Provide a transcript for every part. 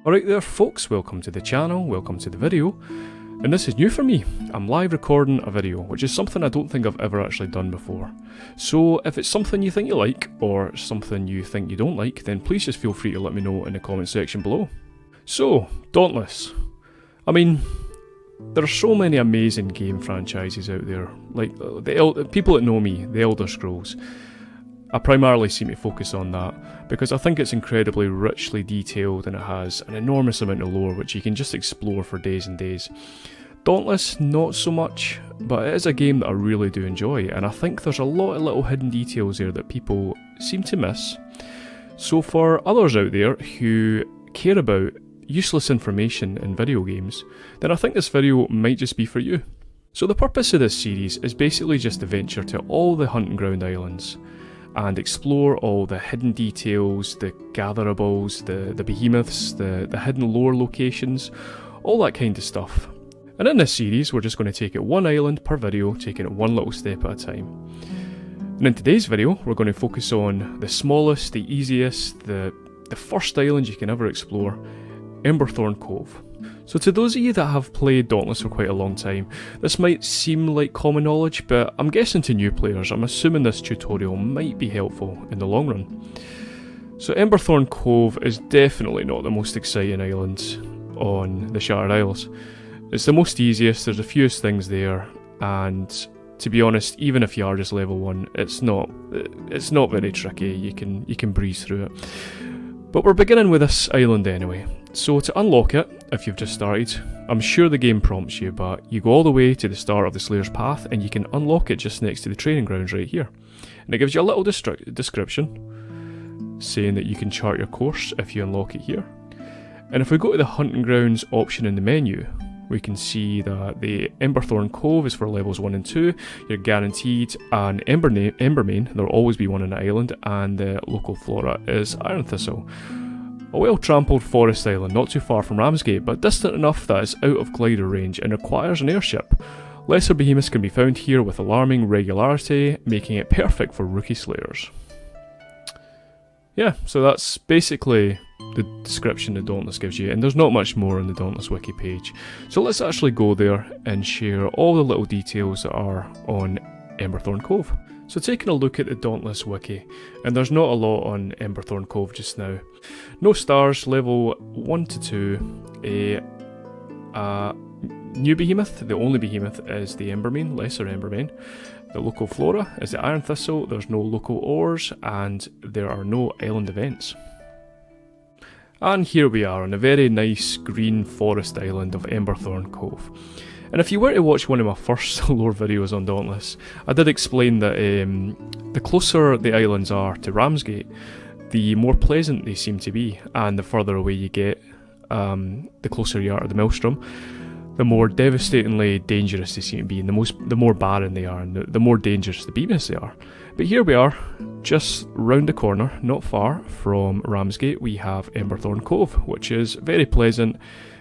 Alright there folks, welcome to the channel, welcome to the video, and this is new for me. I'm live recording a video, which is something I don't think I've ever actually done before. So if it's something you think you like, or something you think you don't like, then please just feel free to let me know in the comment section below. So, Dauntless. I mean, there are so many amazing game franchises out there, like people that know me, the Elder Scrolls. I primarily seem to focus on that because I think it's incredibly richly detailed and it has an enormous amount of lore which you can just explore for days and days. Dauntless, not so much, but it is a game that I really do enjoy, and I think there's a lot of little hidden details there that people seem to miss. So for others out there who care about useless information in video games, then I think this video might just be for you. So the purpose of this series is basically just to venture to all the Hunting Ground Islands and explore all the hidden details, the gatherables, the behemoths, the hidden lore locations, all that kind of stuff. And in this series we're just going to take it one island per video, taking it one little step at a time. And in today's video we're going to focus on the smallest, the easiest, the first island you can ever explore, Emberthorn Cove. So to those of you that have played Dauntless for quite a long time, this might seem like common knowledge, but I'm guessing to new players, I'm assuming this tutorial might be helpful in the long run. So Emberthorn Cove is definitely not the most exciting island on the Shattered Isles. It's the most easiest, there's the fewest things there, and to be honest, even if you are just level 1, it's not very tricky, you can breeze through it. But we're beginning with this island anyway. So to unlock it, if you've just started, I'm sure the game prompts you, but you go all the way to the start of the Slayer's Path and you can unlock it just next to the training grounds right here. And it gives you a little description saying that you can chart your course if you unlock it here. And if we go to the Hunting Grounds option in the menu, we can see that the Emberthorn Cove is for levels 1 and 2, you're guaranteed an Embermane, there will always be one on the island, and the local flora is Iron Thistle. A well-trampled forest island not too far from Ramsgate, but distant enough that it's out of glider range and requires an airship. Lesser behemoths can be found here with alarming regularity, making it perfect for rookie slayers. Yeah, so that's basically the description that Dauntless gives you, and there's not much more on the Dauntless wiki page. So let's actually go there and share all the little details that are on Emberthorn Cove. So taking a look at the Dauntless wiki, and there's not a lot on Emberthorn Cove just now. No stars, level 1 to 2, a new behemoth, the only behemoth is the Embermane, lesser Embermane. The local flora is the Iron Thistle, there's no local ores, and there are no island events. And here we are on a very nice green forest island of Emberthorn Cove. And if you were to watch one of my first lore videos on Dauntless, I did explain that the closer the islands are to Ramsgate, the more pleasant they seem to be, and the further away you get, the closer you are to the Maelstrom, the more devastatingly dangerous they seem to be, and the more barren they are, and the more dangerous the behemoths they are. But here we are, just round the corner, not far from Ramsgate, we have Emberthorn Cove, which is very pleasant,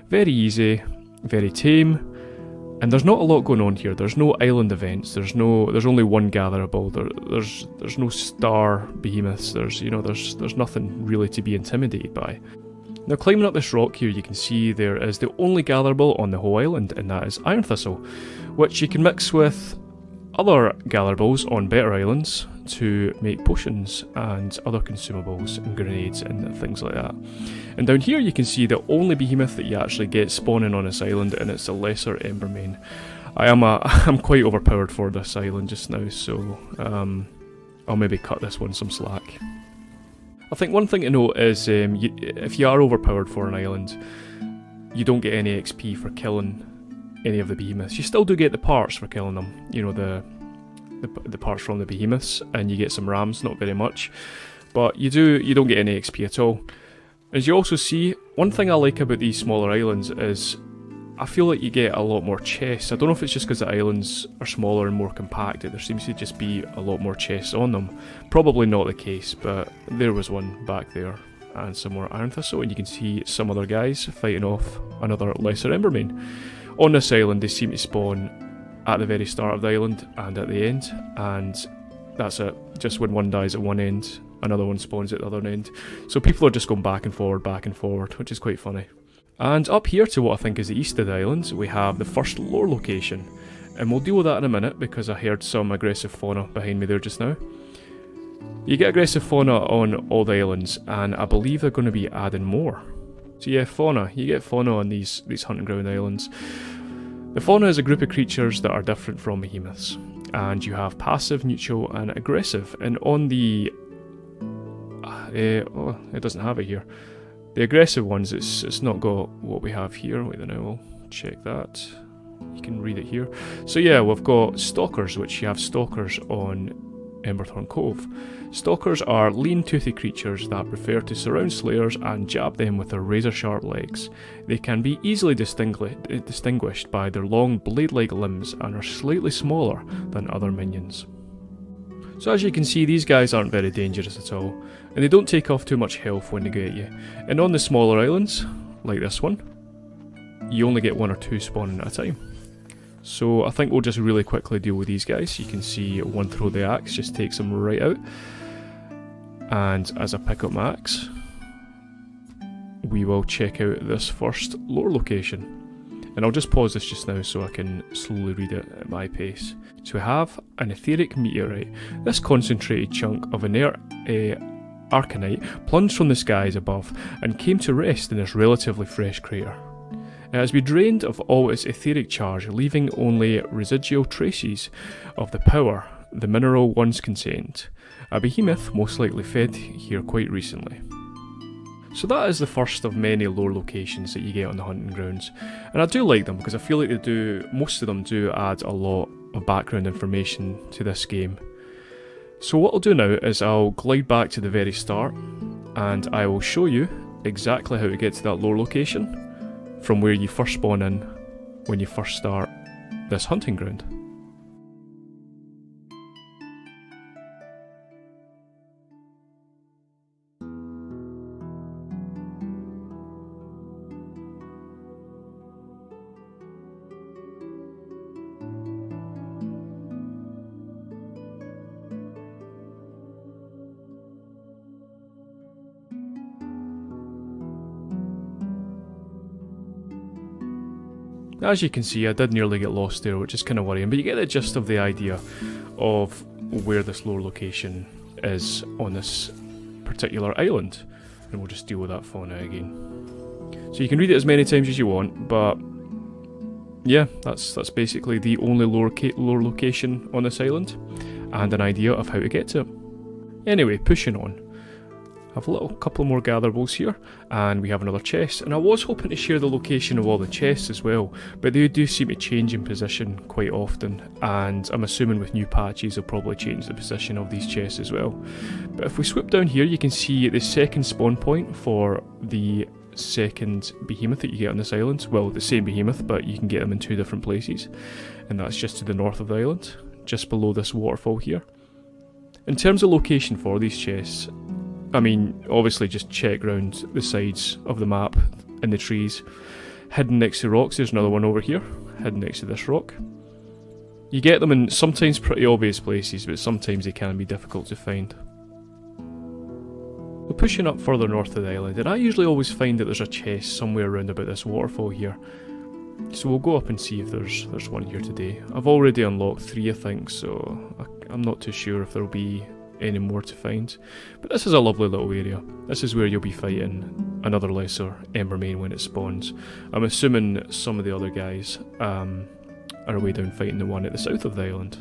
very easy, very tame. And there's not a lot going on here. There's no island events. There's only one gatherable. There's no star behemoths. There's nothing really to be intimidated by. Now climbing up this rock here, you can see there is the only gatherable on the whole island, and that is Iron Thistle, which you can mix with other gatherables on better islands to make potions and other consumables and grenades and things like that. And down here you can see the only behemoth that you actually get spawning on this island, and it's the lesser Embermane. I'm quite overpowered for this island just now, so I'll maybe cut this one some slack. I think one thing to note is if you are overpowered for an island, you don't get any XP for killing any of the behemoths. You still do get the parts for killing them, you know, the parts from the behemoths, and you get some rams, not very much, but you don't get any XP at all. As you also see, one thing I like about these smaller islands is I feel like you get a lot more chests. I don't know if it's just because the islands are smaller and more compacted, there seems to just be a lot more chests on them. Probably not the case, but there was one back there, and some more Iron Thistle, and you can see some other guys fighting off another lesser Embermane. On this island they seem to spawn at the very start of the island and at the end, and that's it. Just when one dies at one end, another one spawns at the other end. So people are just going back and forward, which is quite funny. And up here to what I think is the east of the islands, we have the first lore location. And we'll deal with that in a minute because I heard some aggressive fauna behind me there just now. You get aggressive fauna on all the islands, and I believe they're going to be adding more. So yeah, fauna. You get fauna on these hunting ground islands. The fauna is a group of creatures that are different from behemoths. And you have passive, neutral, and aggressive. And on the... oh, it doesn't have it here. The aggressive ones, it's not got what we have here. Wait a minute, we'll check that. You can read it here. So yeah, we've got stalkers, which you have stalkers on Emberthorn Cove. Stalkers are lean, toothy creatures that prefer to surround slayers and jab them with their razor-sharp legs. They can be easily distinguished by their long blade-like limbs and are slightly smaller than other minions. So as you can see, these guys aren't very dangerous at all, and they don't take off too much health when they get you. And on the smaller islands, like this one, you only get 1 or 2 spawning at a time. So I think we'll just really quickly deal with these guys. You can see one throw the axe just takes them right out. And as I pick up my axe, we will check out this first lore location. And I'll just pause this just now so I can slowly read it at my pace. So we have an etheric meteorite. This concentrated chunk of inert arcanite plunged from the skies above and came to rest in this relatively fresh crater. It has been drained of all its etheric charge, leaving only residual traces of the power the mineral once contained. A behemoth most likely fed here quite recently. So that is the first of many lore locations that you get on the hunting grounds. And I do like them because I feel like most of them do add a lot of background information to this game. So what I'll do now is I'll glide back to the very start and I will show you exactly how to get to that lore location from where you first spawn in when you first start this hunting ground. As you can see, I did nearly get lost there, which is kind of worrying, but you get the gist of the idea of where this lore location is on this particular island. And we'll just deal with that fauna again. So you can read it as many times as you want, but yeah, that's basically the only lore location on this island, and an idea of how to get to it. Anyway, pushing on. I have a couple more gatherables here, and we have another chest, and I was hoping to share the location of all the chests as well, but they do seem to change in position quite often, and I'm assuming with new patches they'll probably change the position of these chests as well. But if we swoop down here, you can see the second spawn point for the second behemoth that you get on this island. Well, the same behemoth, but you can get them in 2 different places, and that's just to the north of the island, just below this waterfall here. In terms of location for these chests, I mean, obviously just check round the sides of the map in the trees. Hidden next to rocks, there's another one over here, hidden next to this rock. You get them in sometimes pretty obvious places, but sometimes they can be difficult to find. We're pushing up further north of the island, and I usually always find that there's a chest somewhere around about this waterfall here. So we'll go up and see if there's one here today. I've already unlocked 3, I think, so I'm not too sure if there'll be any more to find. But this is a lovely little area. This is where you'll be fighting another lesser Embermane when it spawns. I'm assuming some of the other guys are away down fighting the one at the south of the island.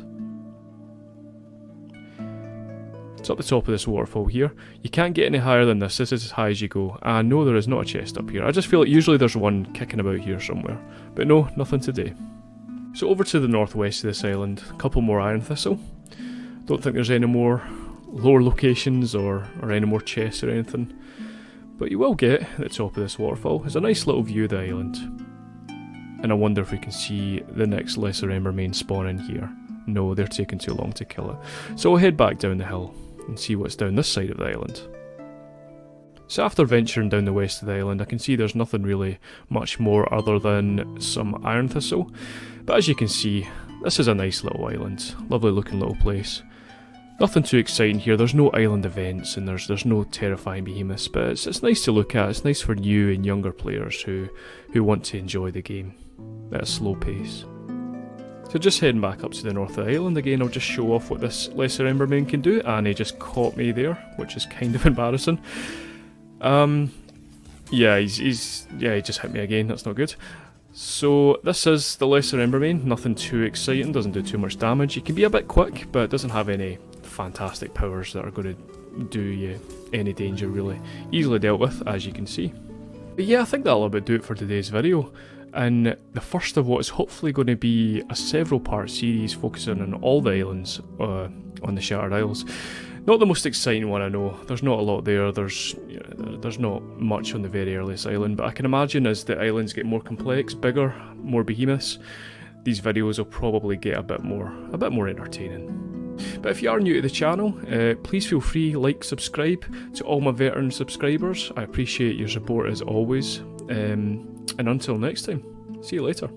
It's up the top of this waterfall here. You can't get any higher than this. This is as high as you go. And no, there is not a chest up here. I just feel like usually there's one kicking about here somewhere. But no, nothing today. So over to the northwest of this island, a couple more iron thistle. Don't think there's any more lower locations or any more chests or anything. But you will get at the top of this waterfall. There's a nice little view of the island. And I wonder if we can see the next lesser Embermane spawn in here. No, they're taking too long to kill it. So we'll head back down the hill and see what's down this side of the island. So after venturing down the west of the island, I can see there's nothing really much more other than some iron thistle. But as you can see, this is a nice little island. Lovely looking little place. Nothing too exciting here, there's no island events and there's no terrifying behemoths, but it's nice to look at, it's nice for new and younger players who want to enjoy the game at a slow pace. So just heading back up to the north of the island again, I'll just show off what this Lesser Emberman can do, and he just caught me there, which is kind of embarrassing. Yeah, he just hit me again, that's not good. So this is the Lesser Emberman, nothing too exciting, doesn't do too much damage. He can be a bit quick, but it doesn't have any fantastic powers that are going to do you any danger really. Easily dealt with, as you can see. But yeah, I think that'll about do it for today's video. And the first of what is hopefully going to be a several part series focusing on all the islands on the Shattered Isles. Not the most exciting one, I know. There's not a lot there. There's not much on the very earliest island, but I can imagine as the islands get more complex, bigger, more behemoths, these videos will probably get a bit more entertaining. But if you are new to the channel, please feel free, like, subscribe to all my veteran subscribers. I appreciate your support as always. And until next time, see you later.